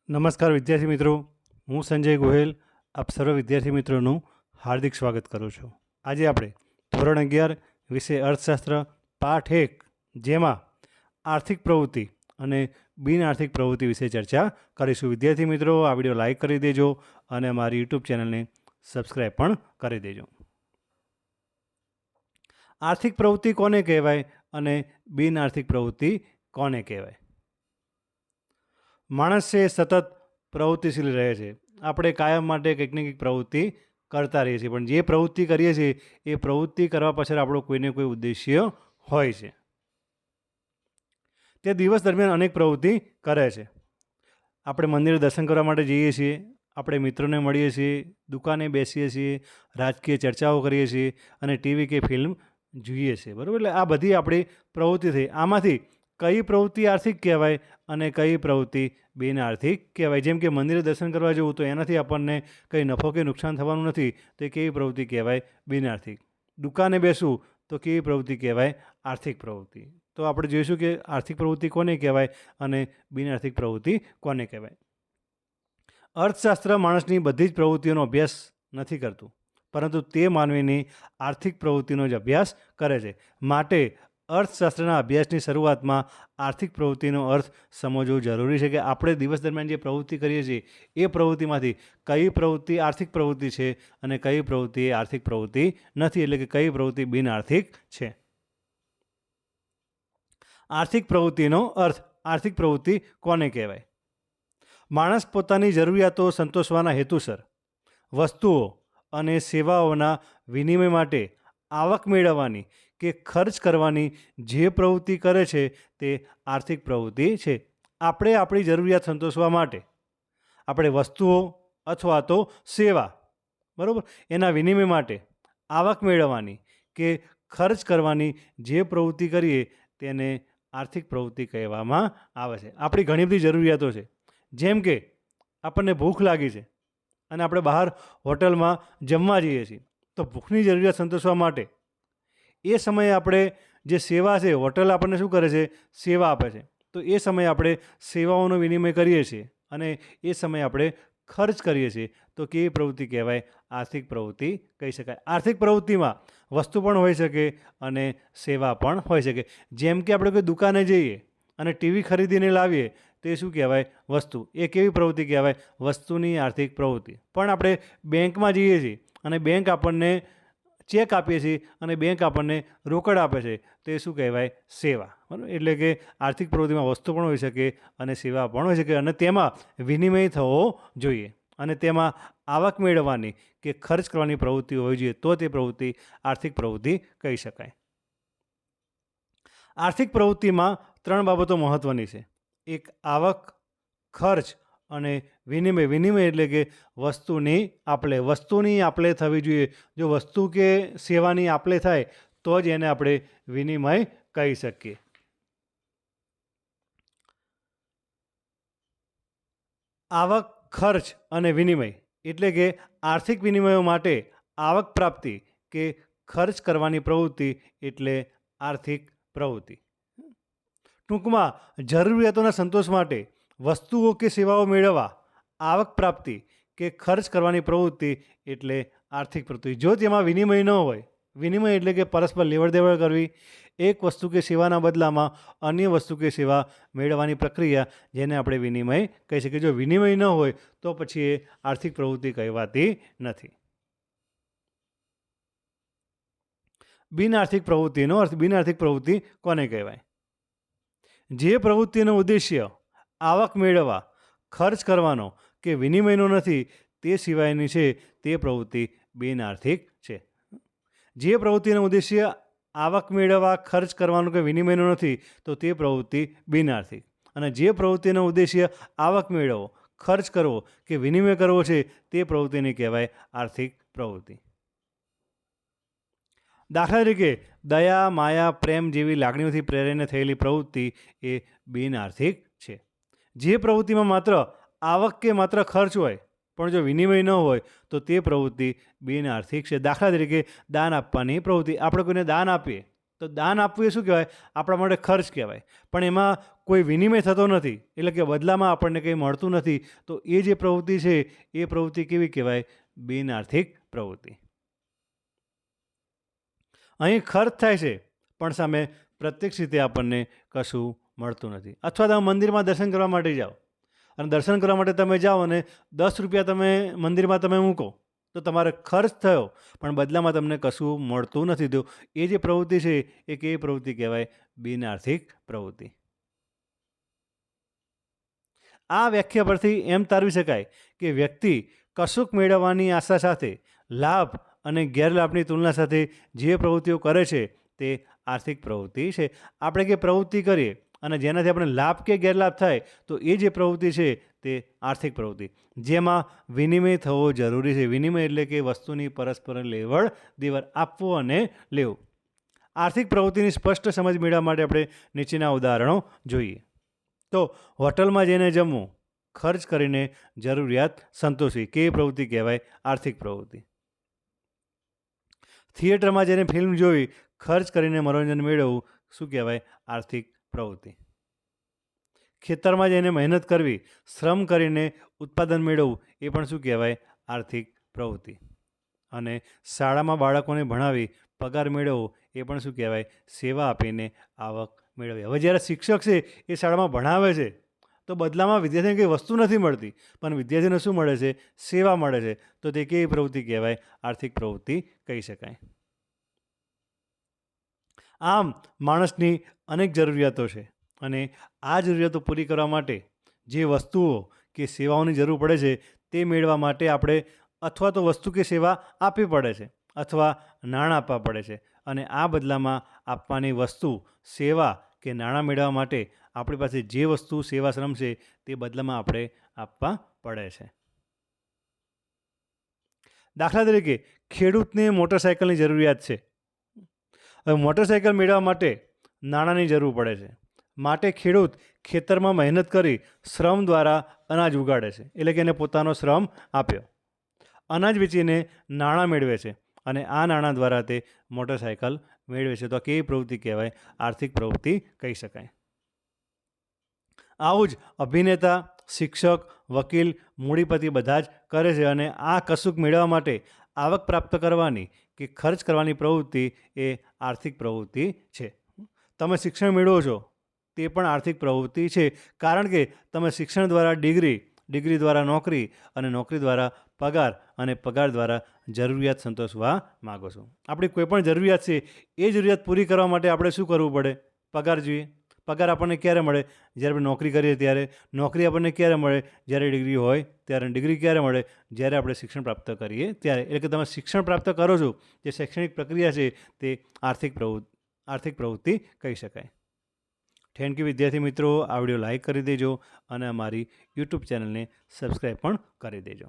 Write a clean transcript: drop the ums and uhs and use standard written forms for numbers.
નમસ્કાર વિદ્યાર્થી મિત્રો, હું સંજય ગોહેલ આપ સર્વ વિદ્યાર્થી મિત્રોનું હાર્દિક સ્વાગત કરું છું. આજે આપણે ધોરણ 11 વિષય અર્થશાસ્ત્ર પાઠ 1 જેમાં આર્થિક પ્રવૃત્તિ અને બિન આર્થિક પ્રવૃત્તિ વિશે ચર્ચા કરીશું. વિદ્યાર્થી મિત્રો, આ વિડીયો લાઈક કરી દેજો અને અમારી યુટ્યુબ ચેનલને સબસ્ક્રાઈબ પણ કરી દેજો. આર્થિક પ્રવૃત્તિ કોને કહેવાય અને બિન આર્થિક પ્રવૃત્તિ કોને કહેવાય? માણસ છે સતત પ્રવૃત્તિશીલ રહે છે. આપણે કાયમ માટે કંઈક ને કંઈક પ્રવૃત્તિ કરતા રહીએ છીએ, પણ જે પ્રવૃત્તિ કરીએ છીએ એ પ્રવૃત્તિ કરવા પાછળ આપણો કોઈને કોઈ ઉદ્દેશ્ય હોય છે. તે દિવસ દરમિયાન અનેક પ્રવૃત્તિ કરે છે. આપણે મંદિરે દર્શન કરવા માટે જઈએ છીએ, આપણે મિત્રોને મળીએ છીએ, દુકાને બેસીએ છીએ, રાજકીય ચર્ચાઓ કરીએ છીએ અને ટીવી કે ફિલ્મ જોઈએ છીએ. બરાબર? એટલે આ બધી આપણી પ્રવૃત્તિ થઈ. આમાંથી કઈ પ્રવૃત્તિ આર્થિક કહેવાય અને કઈ પ્રવૃત્તિ બિન આર્થિક કહેવાય? જેમ કે મંદિરે દર્શન કરવા જવું તો એનાથી આપણને કંઈ નફો કે નુકસાન થવાનું નથી, તો એ કેવી પ્રવૃત્તિ કહેવાય? બિન આર્થિક. દુકાને બેસવું તો કેવી પ્રવૃત્તિ કહેવાય? આર્થિક પ્રવૃત્તિ. તો આપણે જોઈશું કે આર્થિક પ્રવૃત્તિ કોને કહેવાય અને બિન આર્થિક પ્રવૃત્તિ કોને કહેવાય. અર્થશાસ્ત્ર માણસની બધી જ પ્રવૃત્તિઓનો અભ્યાસ નથી કરતું, પરંતુ તે માનવીની આર્થિક પ્રવૃત્તિનો જ અભ્યાસ કરે છે. માટે અર્થશાસ્ત્રના અભ્યાસની શરૂઆતમાં આર્થિક પ્રવૃત્તિનો અર્થ સમજવો જરૂરી છે કે આપણે દિવસ દરમિયાન જે પ્રવૃત્તિ કરીએ છીએ એ પ્રવૃત્તિમાંથી કઈ પ્રવૃત્તિ આર્થિક પ્રવૃત્તિ છે અને કઈ પ્રવૃત્તિ આર્થિક પ્રવૃત્તિ નથી, એટલે કે કઈ પ્રવૃત્તિ બિન આર્થિક છે. આર્થિક પ્રવૃત્તિનો અર્થ. આર્થિક પ્રવૃત્તિ કોને કહેવાય? માણસ પોતાની જરૂરિયાતો સંતોષવાના હેતુસર વસ્તુઓ અને સેવાઓના વિનિમય માટે આવક મેળવવાની કે ખર્ચ કરવાની જે પ્રવૃત્તિ કરે છે તે આર્થિક પ્રવૃત્તિ છે. આપણે આપણી જરૂરિયાત સંતોષવા માટે આપણે વસ્તુઓ અથવા તો સેવા, બરાબર, એના વિનિમય માટે આવક મેળવવાની કે ખર્ચ કરવાની જે પ્રવૃત્તિ કરીએ તેને આર્થિક પ્રવૃત્તિ કહેવામાં આવે છે. આપણી ઘણી બધી જરૂરિયાતો છે. જેમ કે આપણને ભૂખ લાગી છે અને આપણે બહાર હોટલમાં જમવા જઈએ છીએ, તો ભૂખની જરૂરિયાત સંતોષવા માટે એ સમયે આપણે જે સેવા છે, હોટલ આપણને શું કરે છે? સેવા આપે છે. તો એ સમયે આપણે સેવાઓનો વિનિમય કરીએ છીએ અને એ સમયે આપણે ખર્ચ કરીએ છીએ, તો કેવી પ્રવૃત્તિ કહેવાય? આર્થિક પ્રવૃત્તિ કહી શકાય. આર્થિક પ્રવૃત્તિમાં વસ્તુ પણ હોઈ શકે અને સેવા પણ હોઈ શકે. જેમ કે આપણે કોઈ દુકાને જઈએ અને ટીવી ખરીદીને લાવીએ તો એ શું કહેવાય? વસ્તુ. એ કેવી પ્રવૃત્તિ કહેવાય? વસ્તુની આર્થિક પ્રવૃત્તિ. પણ આપણે બેંકમાં જઈએ છીએ અને બેંક આપણને ચેક આપીએ છીએ અને બેંક આપણને રોકડ આપે છે, તો એ શું કહેવાય? સેવા. બરાબર? એટલે કે આર્થિક પ્રવૃત્તિમાં વસ્તુ પણ હોઈ શકે અને સેવા પણ હોઈ શકે અને તેમાં વિનિમય થવો જોઈએ અને તેમાં આવક મેળવવાની કે ખર્ચ કરવાની પ્રવૃત્તિ હોવી જોઈએ, તો તે પ્રવૃત્તિ આર્થિક પ્રવૃત્તિ કહી શકાય. આર્થિક પ્રવૃત્તિમાં 3 બાબતો મહત્ત્વની છે. એક આવક, ખર્ચ અને વિનિમય. વિનિમય એટલે કે વસ્તુની આપલે. વસ્તુની આપલે થવી જોઈએ. જો વસ્તુ કે સેવાની આપલે થાય તો જ એને આપણે વિનિમય કહી શકીએ. આવક, ખર્ચ અને વિનિમય એટલે કે આર્થિક વિનિમયો માટે આવક પ્રાપ્તિ કે ખર્ચ કરવાની પ્રવૃત્તિ એટલે આર્થિક પ્રવૃત્તિ. ટૂંકમાં જરૂરિયાતોના સંતોષ માટે વસ્તુઓ કે સેવાઓ મેળવવા આવક પ્રાપ્તિ કે ખર્ચ કરવાની પ્રવૃત્તિ એટલે આર્થિક પ્રવૃત્તિ. જો તેમાં વિનિમય ન હોય, વિનિમય એટલે કે પરસ્પર લેવડ દેવડ કરવી, એક વસ્તુ કે સેવાના બદલામાં અન્ય વસ્તુ કે સેવા મેળવવાની પ્રક્રિયા, જેને આપણે વિનિમય કહી શકીએ. જો વિનિમય ન હોય તો પછી એ આર્થિક પ્રવૃત્તિ કહેવાતી નથી. બિન આર્થિક પ્રવૃત્તિનો અર્થ. બિન આર્થિક પ્રવૃત્તિ કોને કહેવાય? જે પ્રવૃત્તિનો ઉદ્દેશ્ય આવક મેળવવા, ખર્ચ કરવાનો કે વિનિમયનો નથી, તે સિવાયની છે, તે પ્રવૃત્તિ બિન આર્થિક છે. જે પ્રવૃત્તિનો ઉદ્દેશ્ય આવક મેળવવા, ખર્ચ કરવાનો કે વિનિમયનો નથી, તો તે પ્રવૃત્તિ બિન આર્થિક. અને જે પ્રવૃત્તિનો ઉદ્દેશ્ય આવક મેળવવો, ખર્ચ કરવો કે વિનિમય કરવો છે, તે પ્રવૃત્તિને કહેવાય આર્થિક પ્રવૃત્તિ. દાખલા તરીકે દયા, માયા, પ્રેમ જેવી લાગણીઓથી પ્રેરાઈને થયેલી પ્રવૃત્તિ એ બિન આર્થિક છે. જે પ્રવૃત્તિમાં માત્ર આવક કે માત્ર ખર્ચ હોય પણ જો વિનિમય ન હોય તો તે પ્રવૃત્તિ બિન આર્થિક છે. દાખલા તરીકે દાન આપવાની પ્રવૃત્તિ. આપણે કોઈને દાન આપીએ તો દાન આપવું એ શું કહેવાય? આપણા માટે ખર્ચ કહેવાય. પણ એમાં કોઈ વિનિમય થતો નથી, એટલે કે બદલામાં આપણને કંઈ મળતું નથી. તો એ જે પ્રવૃત્તિ છે એ પ્રવૃત્તિ કેવી કહેવાય? બિન આર્થિક પ્રવૃત્તિ. અહીં ખર્ચ થાય છે પણ સામે પ્રત્યક્ષ રીતે આપણને કશું મળતું નથી. અથવા તમે મંદિરમાં દર્શન કરવા માટે જાઓ અને દર્શન કરવા માટે તમે જાઓ અને 10 રૂપિયા તમે મંદિરમાં તમે મૂકો, તો તમારે ખર્ચ થયો પણ બદલામાં તમને કશું મળતું નથી. તો એ જે પ્રવૃત્તિ છે એ કેવી પ્રવૃત્તિ કહેવાય? બિન આર્થિક પ્રવૃત્તિ. આ વ્યાખ્યા પરથી એમ તારવી શકાય કે વ્યક્તિ કશુંક મેળવવાની આશા સાથે લાભ અને ગેરલાભની તુલના સાથે જે પ્રવૃત્તિઓ કરે છે તે આર્થિક પ્રવૃત્તિ છે. આપણે કે પ્રવૃત્તિ કરીએ અને જેનાથી આપણે લાભ કે ગેરલાભ થાય તો એ જે પ્રવૃત્તિ છે તે આર્થિક પ્રવૃત્તિ, જેમાં વિનિમય થવો જરૂરી છે. વિનિમય એટલે કે વસ્તુની પરસ્પર લેવડ દેવડ, આપવું અને લેવું. આર્થિક પ્રવૃત્તિની સ્પષ્ટ સમજ મેળવવા માટે આપણે નીચેના ઉદાહરણો જોઈએ. તો હોટલમાં જઈને જમવું, ખર્ચ કરીને જરૂરિયાત સંતોષવી, કેવી પ્રવૃત્તિ કહેવાય? આર્થિક પ્રવૃત્તિ. થિયેટરમાં જઈને ફિલ્મ જોવી, ખર્ચ કરીને મનોરંજન મેળવવું, શું કહેવાય? આર્થિક પ્રવૃત્તિ. ખેતરમાં જઈને મહેનત કરવી, શ્રમ કરીને ઉત્પાદન મેળવવું, એ પણ શું કહેવાય? આર્થિક પ્રવૃત્તિ. અને શાળામાં બાળકોને ભણાવી પગાર મેળવવો, એ પણ શું કહેવાય? સેવા આપીને આવક મેળવવી. હવે જ્યારે શિક્ષક છે એ શાળામાં ભણાવે છે તો બદલામાં વિદ્યાર્થીને કંઈ વસ્તુ નથી મળતી, પણ વિદ્યાર્થીને શું મળે છે? સેવા મળે છે. તો તે કેવી પ્રવૃત્તિ કહેવાય? આર્થિક પ્રવૃત્તિ કહી શકાય. આમ માણસની અનેક જરૂરિયાતો છે અને આ જરૂરિયાતો પૂરી કરવા માટે જે વસ્તુઓ કે સેવાઓની જરૂર પડે છે તે મેળવવા માટે આપણે અથવા તો વસ્તુ કે સેવા આપવી પડે છે અથવા નાણાં આપવા પડે છે. અને આ બદલામાં આપવાની વસ્તુ, સેવા કે નાણાં મેળવવા માટે આપણી પાસે જે વસ્તુ, સેવા, શ્રમ છે તે બદલામાં આપણે આપવા પડે છે. દાખલા તરીકે ખેડૂતને મોટરસાયકલની જરૂરિયાત છે. હવે મોટરસાયકલ મેળવવા માટે નાણાંની જરૂર પડે છે. માટે ખેડૂત ખેતરમાં મહેનત કરી શ્રમ દ્વારા અનાજ ઉગાડે છે, એટલે કે એને પોતાનો શ્રમ આપ્યો. અનાજ વેચીને નાણાં મેળવે છે અને આ નાણાં દ્વારા તે મોટરસાયકલ મેળવે છે. તો કેવી પ્રવૃત્તિ કહેવાય? આર્થિક પ્રવૃત્તિ કહી શકાય. આવું જ અભિનેતા, શિક્ષક, વકીલ, મૂડીપતિ બધા જ કરે છે. અને આ કશુંક મેળવવા માટે આવક પ્રાપ્ત કરવાની કે ખર્ચ કરવાની પ્રવૃત્તિ એ આર્થિક પ્રવૃત્તિ છે. તમે શિક્ષણ મેળવો છો તે પણ આર્થિક પ્રવૃત્તિ છે, કારણ કે તમે શિક્ષણ દ્વારા ડિગ્રી દ્વારા નોકરી અને નોકરી દ્વારા પગાર અને પગાર દ્વારા જરૂરિયાત સંતોષવા માગો છો. આપણી કોઈ પણ જરૂરિયાત છે એ જરૂરિયાત પૂરી કરવા માટે આપણે શું કરવું પડે? પગાર જોઈએ. પગાર આપણને ક્યારે મળે? જ્યારે આપણે નોકરી કરીએ ત્યારે. નોકરી આપણને ક્યારે મળે? જ્યારે ડિગ્રી હોય ત્યારે. ડિગ્રી ક્યારે મળે? જ્યારે આપણે શિક્ષણ પ્રાપ્ત કરીએ ત્યારે. એટલે કે તમે શિક્ષણ પ્રાપ્ત કરો છો, જે શૈક્ષણિક પ્રક્રિયા છે તે આર્થિક પ્રવૃત્તિ કહી શકાય. થેન્ક યુ વિદ્યાર્થી મિત્રો. આ વિડીયો લાઈક કરી દેજો અને અમારી યુટ્યુબ ચેનલને સબસ્ક્રાઈબ પણ કરી દેજો.